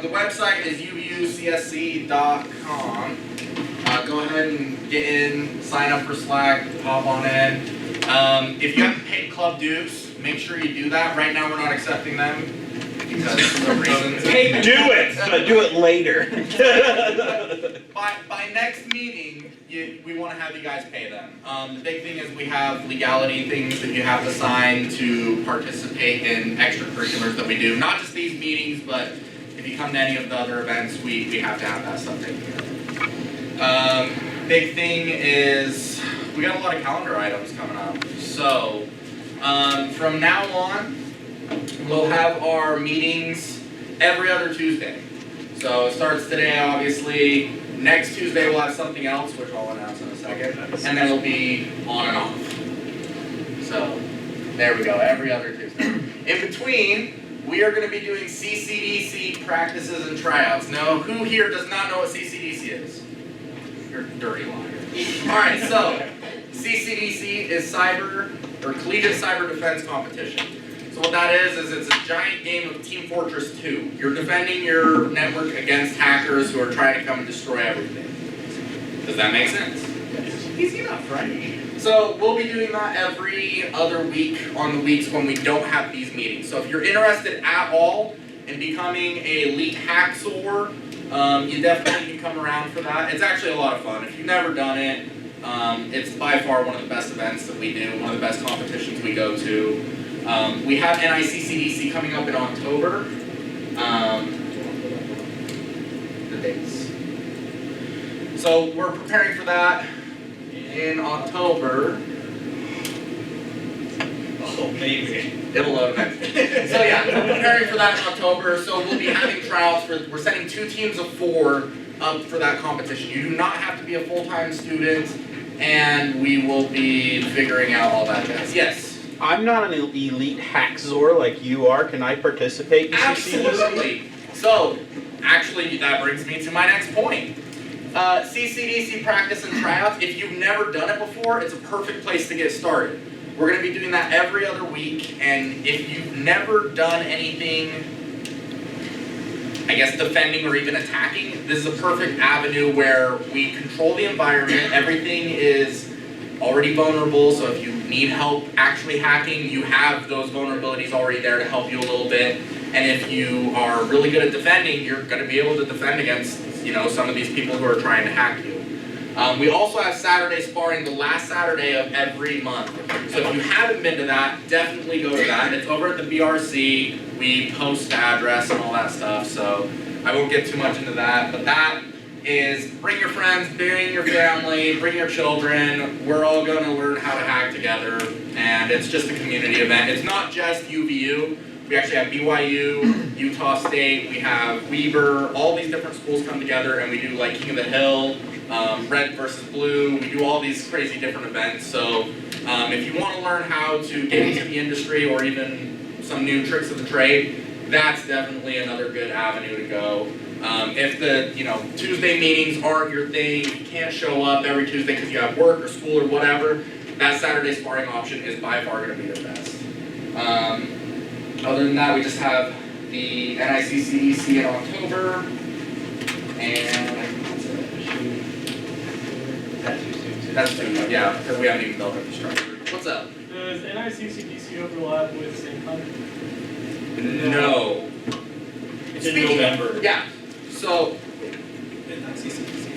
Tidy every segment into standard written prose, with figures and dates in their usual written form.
the website is UVUCSC.com. Go ahead and get in, sign up for Slack, hop on in. If you haven't paid club dues, make sure you do that. Right now we're not accepting them because of some reasons. Hey, do it, but do it later. By next meeting, we want to have you guys pay them. The big thing is we have legality things that you have to sign to participate in extracurriculars that we do. Not just these meetings, but if you come to any of the other events, we have to have that stuff taken care of. Big thing is we got a lot of calendar items coming up. So from now on, we'll have our meetings every other Tuesday. So it starts today, obviously. Next Tuesday we'll have something else, which I'll announce in a second, and then it'll be on and off. So there we go, every other Tuesday. In between, we are going to be doing CCDC practices and tryouts. Now, who here does not know what CCDC is? You're a dirty liar. All right, so CCDC is collegiate cyber defense competition. So what that is it's a giant game of Team Fortress 2. You're defending your network against hackers who are trying to come and destroy everything. Does that make sense? Easy enough, right? So we'll be doing that every other week on the weeks when we don't have these meetings. So if you're interested at all in becoming an elite hacksaw, you definitely can come around for that. It's actually a lot of fun. If you've never done it, it's by far one of the best events that we do, one of the best competitions we go to. We have NICCDC coming up in October. The dates. So we're preparing for that in October. Oh, maybe. It'll load. So yeah, we're preparing for that in October. So we'll be having trials we're sending 2 teams of 4 up for that competition. You do not have to be a full-time student, and we will be figuring out all that jazz. Yes. I'm not an elite hacksaw like you are. Can I participate in CCDC? Absolutely. So, actually, that brings me to my next point. CCDC practice and tryouts. If you've never done it before, it's a perfect place to get started. We're going to be doing that every other week, and if you've never done anything, I guess, defending or even attacking, this is a perfect avenue where we control the environment. Everything is already vulnerable, so if you need help actually hacking, you have those vulnerabilities already there to help you a little bit. And if you are really good at defending, you're going to be able to defend against, some of these people who are trying to hack you. We also have Saturday sparring the last Saturday of every month. So if you haven't been to that, definitely go to that. It's over at the BRC. We post the address and all that stuff, so I won't get too much into that. But that is bring your friends, bring your family, bring your children. We're all going to learn how to hack together, and it's just a community event. It's not just UVU. We actually have BYU, Utah State, we have Weber, all these different schools come together, and we do like King of the Hill, Red versus Blue. We do all these crazy different events. So if you want to learn how to get into the industry or even some new tricks of the trade, that's definitely another good avenue to go. If the Tuesday meetings aren't your thing, you can't show up every Tuesday because you have work or school or whatever, that Saturday sparring option is by far going to be the best. Other than that, we just have the NICCDC in October, and that's too much, yeah, because we haven't even built up the structure. What's up? Does NICCDC overlap with St. Connor? No. It's in November. Yeah. So.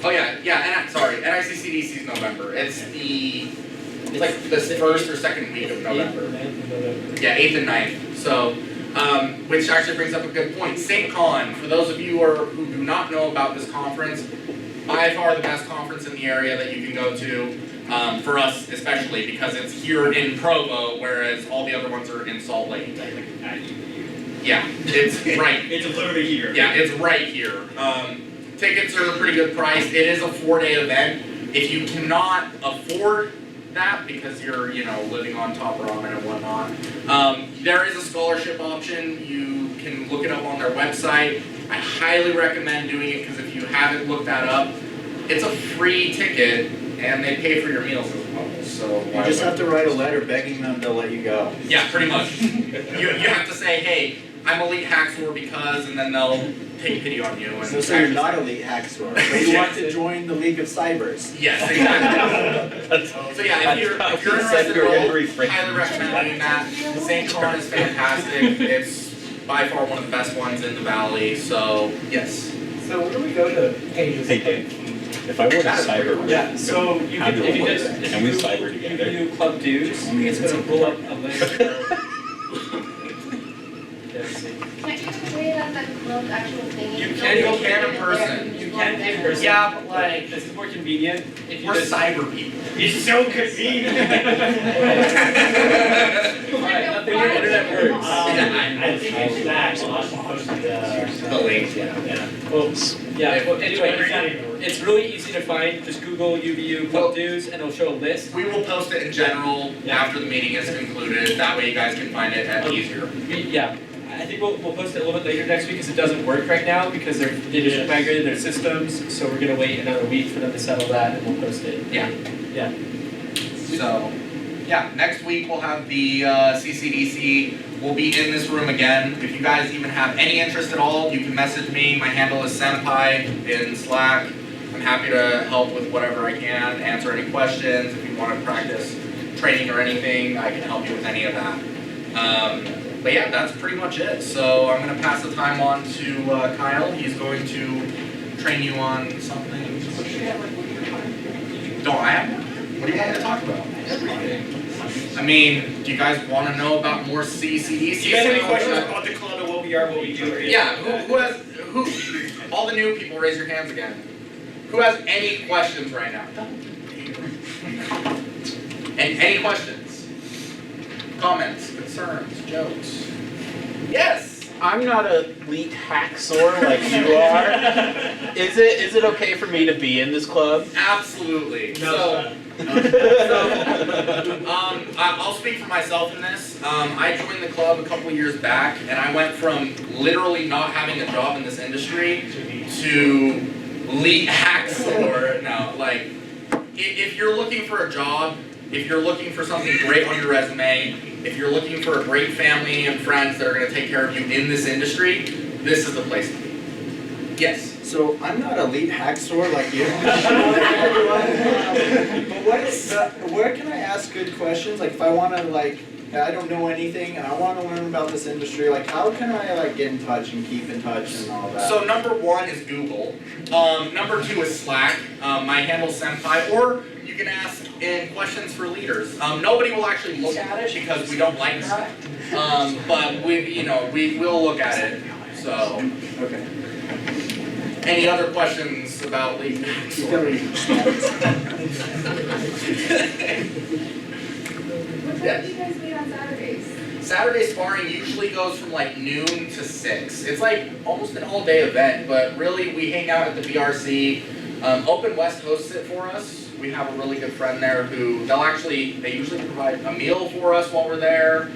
Oh yeah, sorry. NICCDC is November. It's like the first or second week of November. Yeah, 8th and 9th. So, which actually brings up a good point. St. Con, for those of you who do not know about this conference, by far the best conference in the area that you can go to. For us especially, because it's here in Provo, whereas all the other ones are in Salt Lake. Yeah, it's right. It's literally here. Yeah, it's right here. Tickets are a pretty good price. It is a 4-day event. If you cannot afford that because you're, living on top ramen and whatnot, there is a scholarship option. You can look it up on their website. I highly recommend doing it because if you haven't looked that up, it's a free ticket and they pay for your meals as well. So you just have to write a letter begging them to let you go. Yeah, pretty much. you have to say, hey, I'm Elite Hacksaw because, and then they'll take pity on you. And So you're not Elite Hacksaw, but you want to join the League of Cybers. Yes, exactly. So yeah, if you're interested, I highly recommend doing that. St. Con is fantastic. It's by far one of the best ones in the valley. So yes. So where do we go to pay this? Hey, Dave, if I were to cyber, Yeah, so you How can, do if we you do just, that? Can we cyber together? if you do club dues, it's gonna pull up a link. Let's see. Can't you pay it at the club actual thing? You Don't can pay go it can in there. person. You can pay in person. Yeah, but like, This is more convenient if you we're just. cyber people. It's so convenient. Alright, nothing your internet works. I think it's that, so I'll post The links, yeah. Well, yeah, well, anyway, it. it's really easy to find, just Google UVU Well- club dues and it'll show a list. We will post it in general after the meeting is concluded. That way you guys can find it easier. Yeah, I think we'll post it a little bit later next week because it doesn't work right now because they just migrated their systems, so we're gonna wait another week for them to settle that and we'll post it. Yeah. Yeah. So, yeah, next week we'll have the CCDC. We'll be in this room again. If you guys even have any interest at all, you can message me. My handle is Senpai in Slack. I'm happy to help with whatever I can, answer any questions. If you want to practice training or anything, I can help you with any of that. But yeah, that's pretty much it. So I'm going to pass the time on to Kyle. He's going to train you on something. Don't I have one? What do you want me to talk about? Everything. I mean, do you guys want to know about more CCDC? Do you guys have any questions about the club and what we are, what we do? Yeah, who, all the new people, raise your hands again. Who has any questions right now? And any questions? Comments, concerns, jokes? Yes! I'm not a elite hacksaw like you are. Is it okay for me to be in this club? Absolutely. I'll speak for myself in this. I joined the club a couple years back, and I went from literally not having a job in this industry to elite hacksaw. No, like, if you're looking for a job, if you're looking for something great on your resume, if you're looking for a great family and friends that are going to take care of you in this industry, this is the place to be. Yes? So I'm not Elite Hacksaw like you. But where can I ask good questions? Like if I want to I don't know anything and I want to learn about this industry, like how can I get in touch and keep in touch and all that? So number one is Google. Number two is Slack. My handle's Senpai. Or you can ask in questions for leaders. Nobody will actually look at it because we don't like that. But we will look at it. So. Okay. Any other questions about lead? What time do you guys meet on Saturdays? Saturday sparring usually goes from like noon to 6. It's like almost an all-day event, but really we hang out at the BRC. Open West hosts it for us. We have a really good friend there who they usually provide a meal for us while we're there.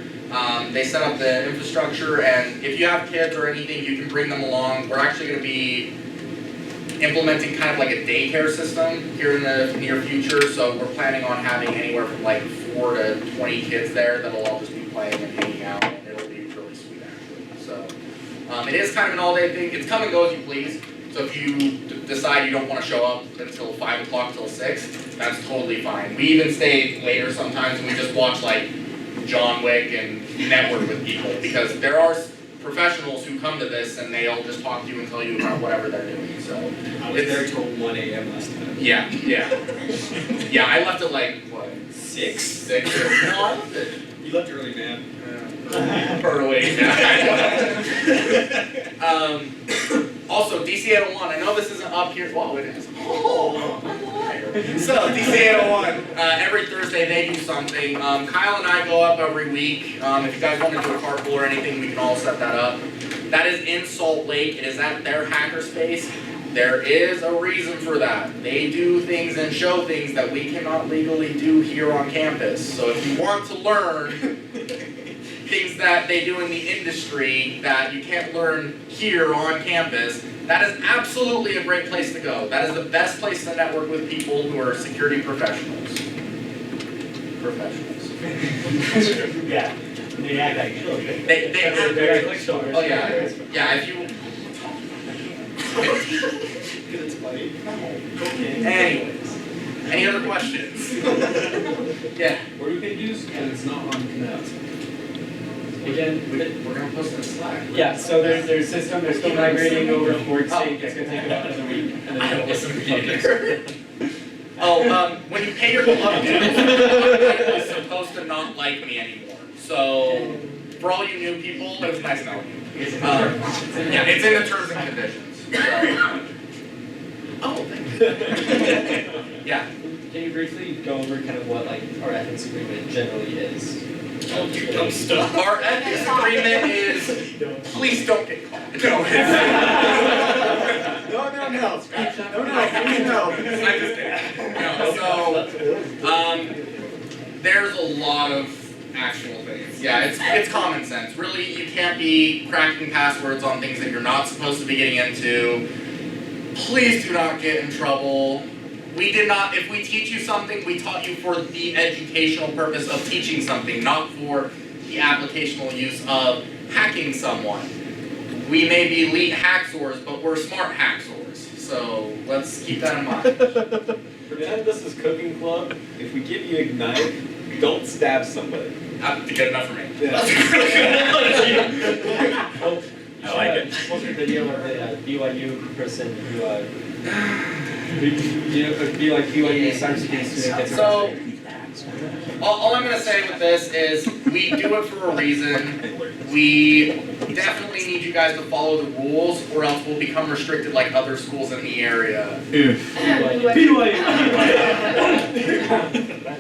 They set up the infrastructure, and if you have kids or anything, you can bring them along. We're actually going to be implementing kind of like a daycare system here in the near future, so we're planning on having anywhere from like 4 to 20 kids there that'll all just be playing and hanging out, and it'll be really sweet actually. So it is kind of an all-day thing. It's come and go as you please. So if you decide you don't want to show up until 5 o'clock till 6, that's totally fine. We even stay later sometimes, and we just watch like John Wick and network with people, because there are professionals who come to this and they'll just talk to you and tell you about whatever they're doing. So I was there till 1 a.m. last time. yeah. Yeah, I left at like what? 6. 6 or no, I left it. You left early, man. Burn away. Also, DC 801. I know this isn't up here. Whoa, it is. Oh, I'm a liar. So DC 801. Every Thursday they do something. Kyle and I go up every week. If you guys want to do a carpool or anything, we can all set that up. That is in Salt Lake. It is at their hackerspace. There is a reason for that. They do things and show things that we cannot legally do here on campus. So if you want to learn things that they do in the industry that you can't learn here on campus, that is absolutely a great place to go. That is the best place to network with people who are security professionals. Yeah, they act like children. They act very like children. Oh yeah, yeah. If you Because it's funny. Anyways, any other questions? Yeah. Where do we pay dues? And it's not on Canal. Again, We're gonna post it in Slack. yeah, so their system, they're still migrating over to FortSync, it's gonna take about another week, and then I they'll listen listen to to you. public. Oh, when you pay your club dues, it's supposed to not like me anymore. So, for all you new people, it was nice knowing you. Yeah, it's in the terms and conditions. So. Oh, thank you. Yeah. Can you briefly go over kind of what like our ethics agreement generally is? Dumb stuff. Our ethics agreement is, please don't get caught. No. No. I'm just kidding. No, so, there's a lot of actual things. Yeah, it's common sense. Really, you can't be cracking passwords on things that you're not supposed to be getting into. Please do not get in trouble. We did not, if we teach you something, we taught you for the educational purpose of teaching something, not for the applicational use of hacking someone. We may be elite hacksaws, but we're smart hacksaws. So let's keep that in mind. Pretend this is cooking club. If we give you a knife, don't stab somebody. Good enough for me. I like it. What's the video of the BYU person who, BYU cybersecurity student gets So, arrested? all I'm gonna say with this is, we do it for a reason. We definitely need you guys to follow the rules, or else we'll become restricted like other schools in the area.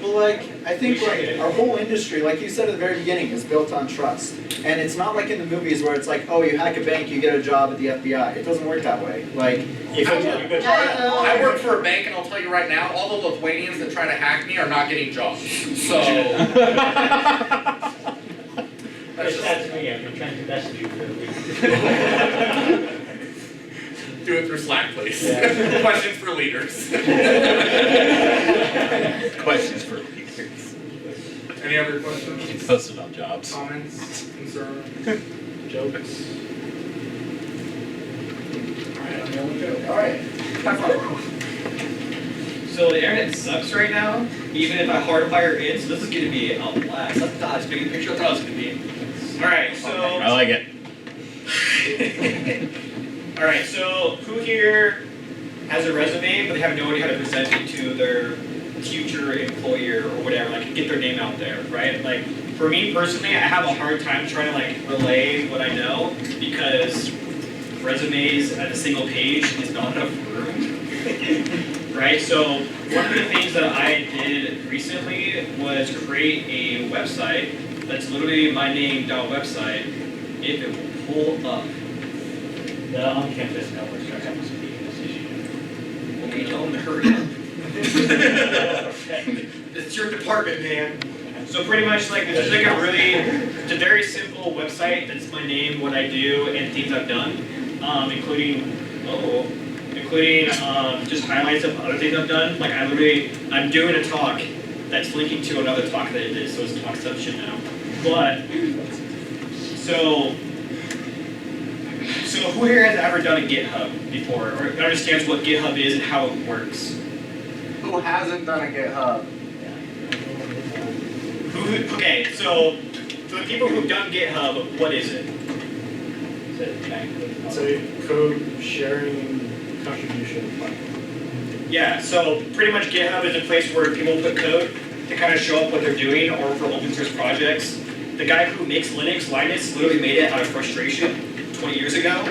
Well, like, I think like our whole industry, like you said at the very beginning, is built on trust. And it's not like in the movies where it's like, oh, you hack a bank, you get a job at the FBI. It doesn't work that way. Like, I work for a bank, and I'll tell you right now, all the Lithuanians that try to hack me are not getting jobs. So. That's me, I've been trying to message you for a week. Do it through Slack, please. Yeah. Questions for leaders. Questions for leaders. Any other questions? Posted on jobs. Comments, concerns, jokes? Alright, I'm going to joke. Alright, have fun. So the internet sucks right now, even if I hardwire in, so this is gonna be a blast. I thought I was making a picture of what I was gonna be. Alright, so. I like it. Alright, so who here has a resume, but they have no idea how to present it to their future employer or whatever, like get their name out there, right? Like, for me personally, I have a hard time trying to like relay what I know, because resumes at a single page is not enough room. Right, so one of the things that I did recently was create a website that's literally my name.website, if it will pull up. The on-campus networks are having to be this issue. Okay, tell them to hurry up. It's your department, man. So pretty much like, it's like it's a very simple website that's my name, what I do, and things I've done, including just highlights of other things I've done. Like I'm doing a talk that's linking to another talk that I did, so it's talkception now. But, so who here has ever done a GitHub before, or understands what GitHub is and how it works? Who hasn't done a GitHub? Okay, so for the people who've done GitHub, what is it? It's a code sharing contribution platform. Yeah, so pretty much GitHub is a place where people put code to kind of show up what they're doing, or for open source projects. The guy who makes Linux literally made it out of frustration 20 years ago.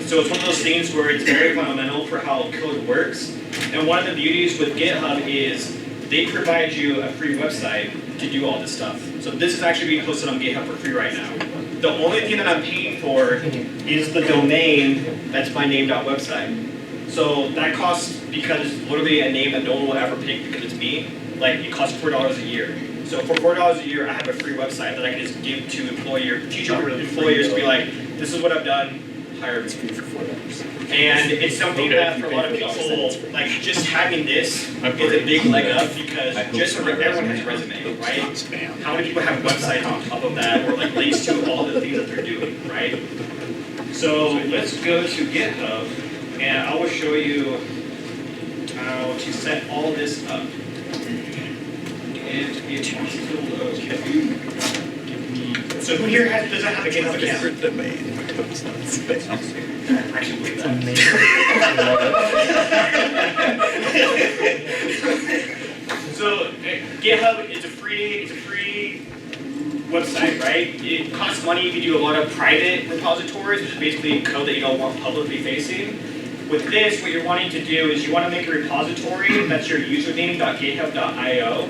So it's one of those things where it's very fundamental for how code works. And one of the beauties with GitHub is they provide you a free website to do all this stuff. So this is actually being hosted on GitHub for free right now. The only thing that I'm paying for is the domain that's my name.website. So that costs, because it's literally a name that no one will ever pick because it's me, like it costs $4 a year. So for $4 a year, I have a free website that I can just give to future employers to be like, this is what I've done, hire me. And it's something that for a lot of people, like just having this is a big leg up, because just so everyone has a resume, right? How many people have websites on top of that, or like links to all the things that they're doing, right? So let's go to GitHub. and I will show you how to set all this up. And it wants to load. So who here doesn't have a GitHub account? Domain. I can believe that. So GitHub is a free website, right? It costs money if you do a lot of private repositories, which is basically code that you don't want publicly facing. With this, what you're wanting to do is you want to make a repository that's your username.github.io.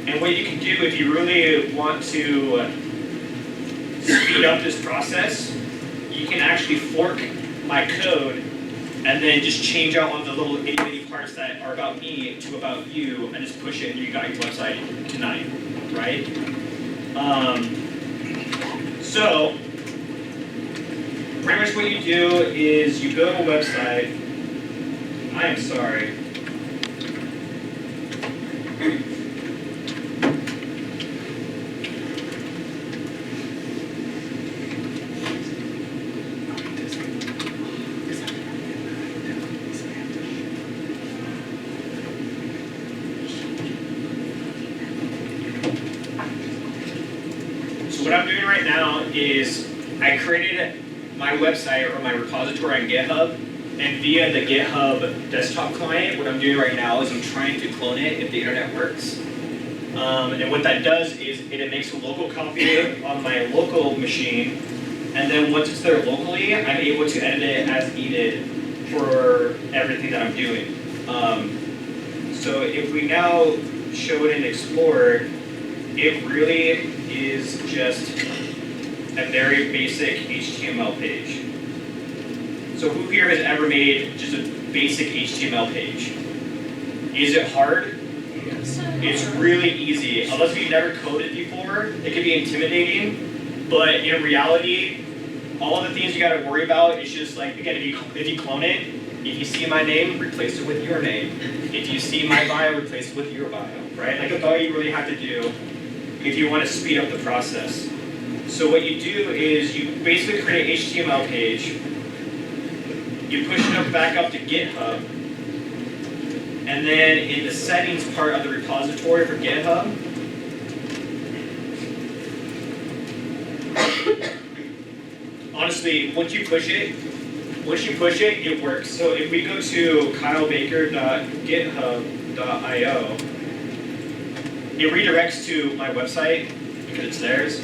And what you can do if you really want to speed up this process, you can actually fork my code and then just change out all the little itty-bitty parts that are about me to about you and just push it and you got your website tonight, right? So, pretty much what you do is you build a website. I am sorry. What I'm doing right now is I created my website or my repository on GitHub, and via the GitHub desktop client, what I'm doing right now is I'm trying to clone it if the internet works. And what that does is it makes a local copy on my local machine, and then once it's there locally, I'm able to edit it as needed for everything that I'm doing. So if we now show it in Explorer, it really is just a very basic HTML page. So who here has ever made just a basic HTML page? Is it hard? It's really easy. Unless you've never coded before, it can be intimidating, but in reality, all the things you gotta worry about is just like, again, if you clone it, if you see my name, replace it with your name. If you see my bio, replace it with your bio, right? Like that's all you really have to do if you want to speed up the process. So what you do is you basically create an HTML page, you push it back up to GitHub, and then in the settings part of the repository for GitHub, honestly, once you push it, it works. So if we go to kylebaker.github.io, it redirects to my website because it's theirs,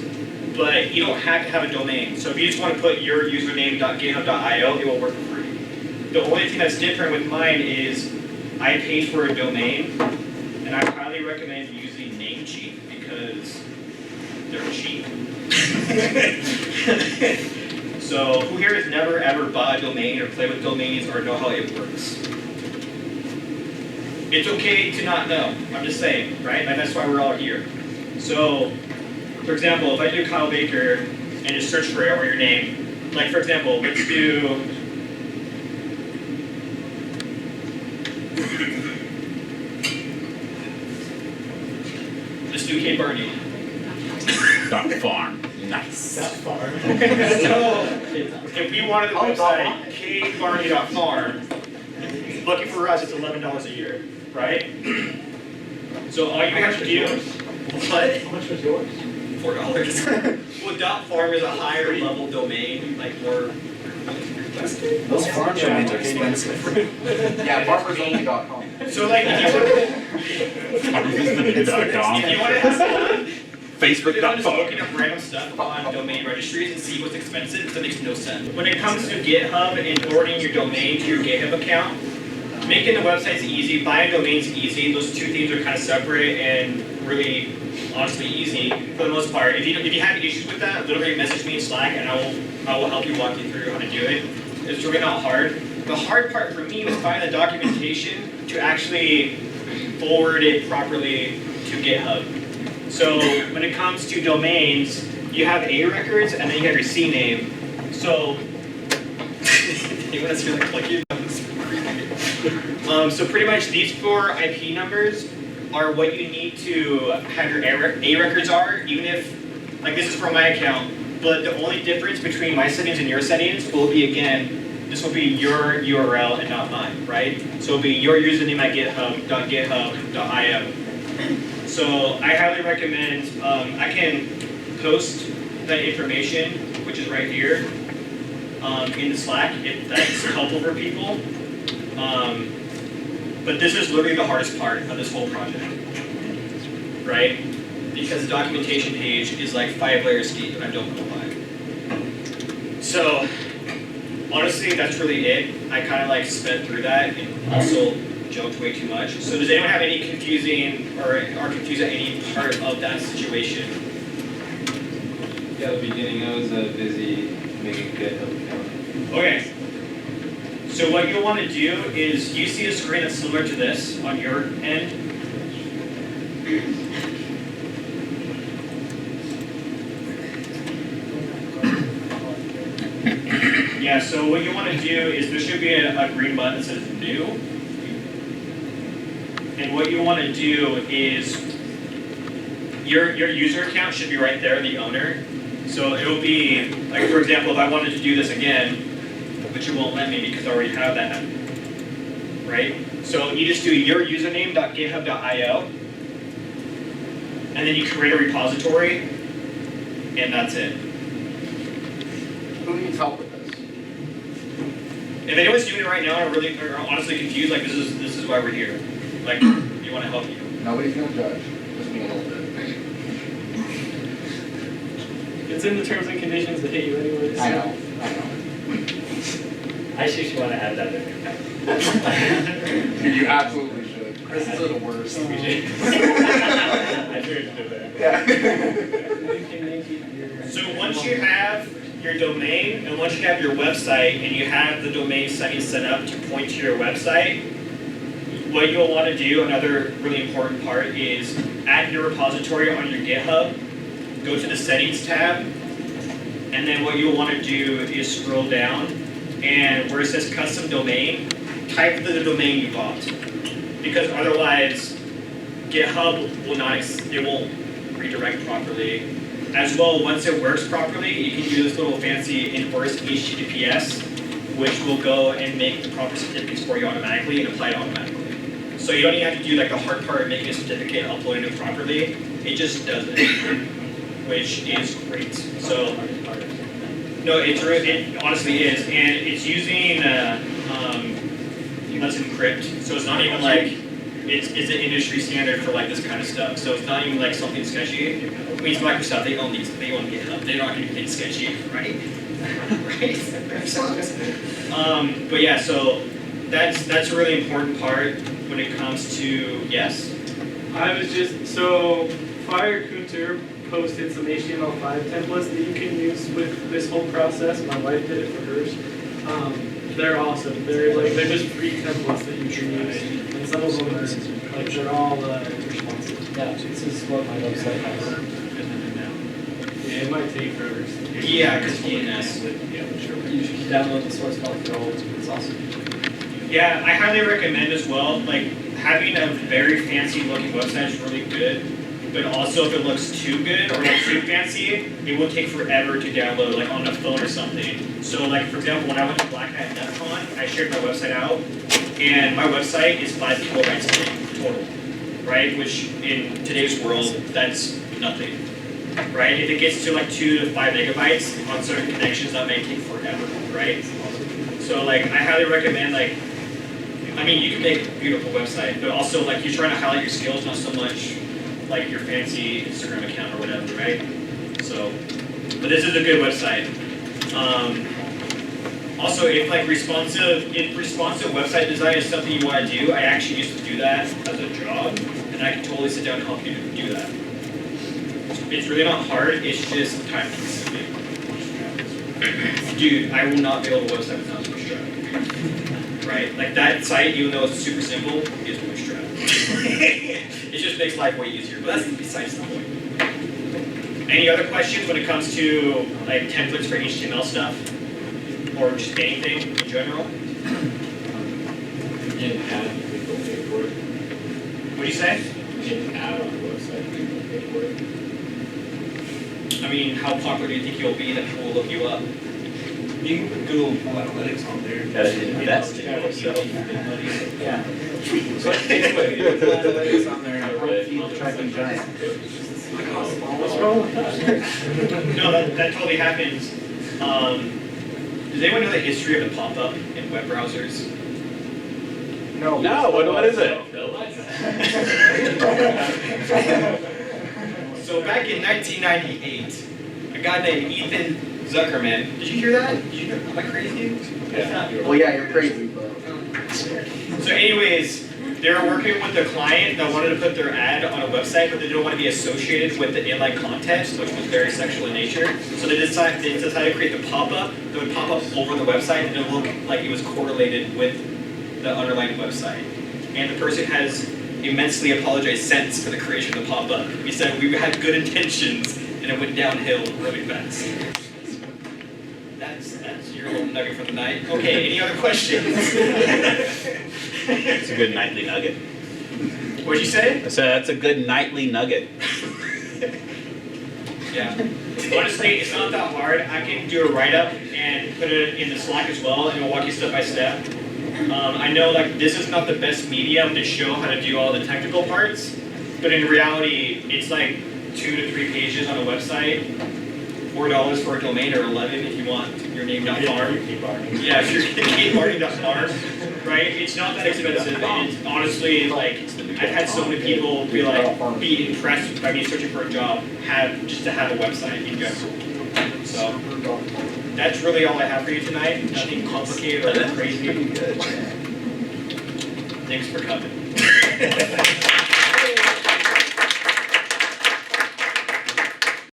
but you don't have to have a domain. So if you just want to put your username.github.io, it will work for free. The only thing that's different with mine is I paid for a domain, and I highly recommend using Namecheap because they're cheap. So who here has never ever bought a domain or played with domains or know how it works? It's okay to not know, I'm just saying, right? Like that's why we're all here. So, for example, if I do Kyle Baker and just search for it or your name, like for example, let's do K Barney. .farm. Nice. So, if we wanted the website kbarney.farm, looking for us, it's $11 a year, right? So all you have to do, what? How much was yours? $4. Well, .farm is a higher level domain, like more. Those farm domains are expensive. Yeah, farmersonly.com. So like, if you want to have fun, Facebook.com. just looking up random stuff on domain registries and see what's expensive, because that makes no sense. When it comes to GitHub and importing your domain to your GitHub account, making the websites easy, buying domains easy, those two things are kind of separate and really, honestly, easy for the most part. If you have issues with that, literally message me in Slack and I will help you walk you through how to do it. It's really not hard. The hard part for me was finding the documentation to actually forward it properly to GitHub. So when it comes to domains, you have A records and then you have your C name. So so pretty much these 4 IP numbers are what you need to have your A records are, even if, like this is from my account, but the only difference between my settings and your settings will be, again, the this will be your URL and not mine, right? So it'll be your username at github.github.io. So I highly recommend, I can post that information, which is right here, in the Slack, if that's helpful for people. But this is literally the hardest part of this whole project, right? Because the documentation page is like 5 layers deep, and I don't know why. So, honestly, that's really it. I kind of like sped through that and also joked way too much. So does anyone have any confusing or are confused at any part of that situation? Yeah, at the beginning I was busy making GitHub account. Okay. So what you'll want to do is, you see a screen that's similar to this on your end? Yeah, so what you want to do is, there should be a green button that says new. And what you want to do is, your user account should be right there, the owner. So it will be, like for example, if I wanted to do this again, which it won't let me because I already have that, right? So you just do your username.github.io, and then you create a repository, and that's it. Who needs help with this? If anyone's doing it right now and are honestly confused, like this is why we're here. Like, we want to help you. Nobody's gonna judge, just me a little bit. It's in the terms and conditions that hit you anyways. I know. I actually want to add that in there. You absolutely should. Chris is the worst. I figured to do that. Yeah. So once you have your domain, and once you have your website, and you have the domain settings set up to point to your website, what you'll want to do, another really important part, is add your repository on your GitHub, go to the settings tab, and then what you'll want to do is scroll down, and where it says custom domain, type the domain you bought. Because otherwise, GitHub it won't redirect properly. As well, once it works properly, you can do this little fancy inverse HTTPS, which will go and make the proper certificates for you automatically and apply it automatically. So you don't even have to do like the hard part of making a certificate and uploading it properly. It just does it, which is great. So, no, it honestly is, and it's using Let's Encrypt. So it's not even like it's an industry standard for like this kind of stuff. So it's not even like something sketchy. I mean, Microsoft, they own GitHub. They're not going to be anything sketchy, right? Right. But yeah, so that's a really important part when it comes to yes. I was just, so Fire Kunter posted some HTML5 templates that you can use with this whole process. My wife did it for hers. They're awesome. They're just free templates that you can use, and some of them are like they're all responsive. Yeah, this is what my website has. Yeah, it might take forever. Yeah, because DNS. Yeah, sure. You should download the source file for all. It's awesome. Yeah, I highly recommend as well. Like having a very fancy looking website is really good. But also, if it looks too good or like too fancy, it will take forever to download, like on a phone or something. So, like for example, when I went to Black Hat DevCon, I shared my website out, and my website is 5 kilobytes total, right? Which in today's world, that's nothing, right? If it gets to like 2 to 5 megabytes on certain connections, that may take forever, right? So, like, I highly recommend, like, I mean, you can make a beautiful website, but also like you're trying to highlight your skills, not so much like your fancy Instagram account or whatever, right? So, but this is a good website. Also, if responsive website design is something you want to do, I actually used to do that as a job, and I can totally sit down and help you do that. It's really not hard, it's just time consuming. Dude, I will not build a website without Bootstrap. Right? Like that site, even though it's super simple, is Bootstrap. It just makes life way easier, but that's besides the point. Any other questions when it comes to like templates for HTML stuff? Or just anything in general? You can add, people pay for it. What do you say? You can add on the website, people pay for it. I mean, how popular do you think you'll be that people will look you up? You can put Google Analytics on there. Gotta invest in yourself. Yeah. So anyway, Analytics on there, and feed the tracking giant. What's wrong with that? No, that totally happens. Does anyone know the history of the pop-up in web browsers? No. No, what is it? So back in 1998, a guy named Ethan Zuckerman, did you hear that? Did you hear, am I crazy? Well, yeah, you're crazy, but. So anyways, they were working with a client that wanted to put their ad on a website, but they didn't want to be associated with the inline content, which was very sexual in nature. So they decided to create the pop-up that would pop up over the website and it would look like it was correlated with the underlying website. And the person has immensely apologized since for the creation of the pop-up. He said, we had good intentions and it went downhill really fast. That's your little nugget for the night. Okay, any other questions? It's a good nightly nugget. What'd you say? I said that's a good nightly nugget. Yeah. Honestly, it's not that hard. I can do a write-up and put it in the Slack as well, and I'll walk you step by step. I know like this is not the best medium to show how to do all the technical parts, but in reality, it's like 2 to 3 pages on a website, $4 for a domain or 11 if you want your name.farm. Yeah, if you're gatebarney.farm, right? It's not that expensive. And it's honestly like I've had so many people be impressed by me searching for a job, just to have a website in general. So that's really all I have for you tonight. Nothing complicated or crazy. Thanks for coming.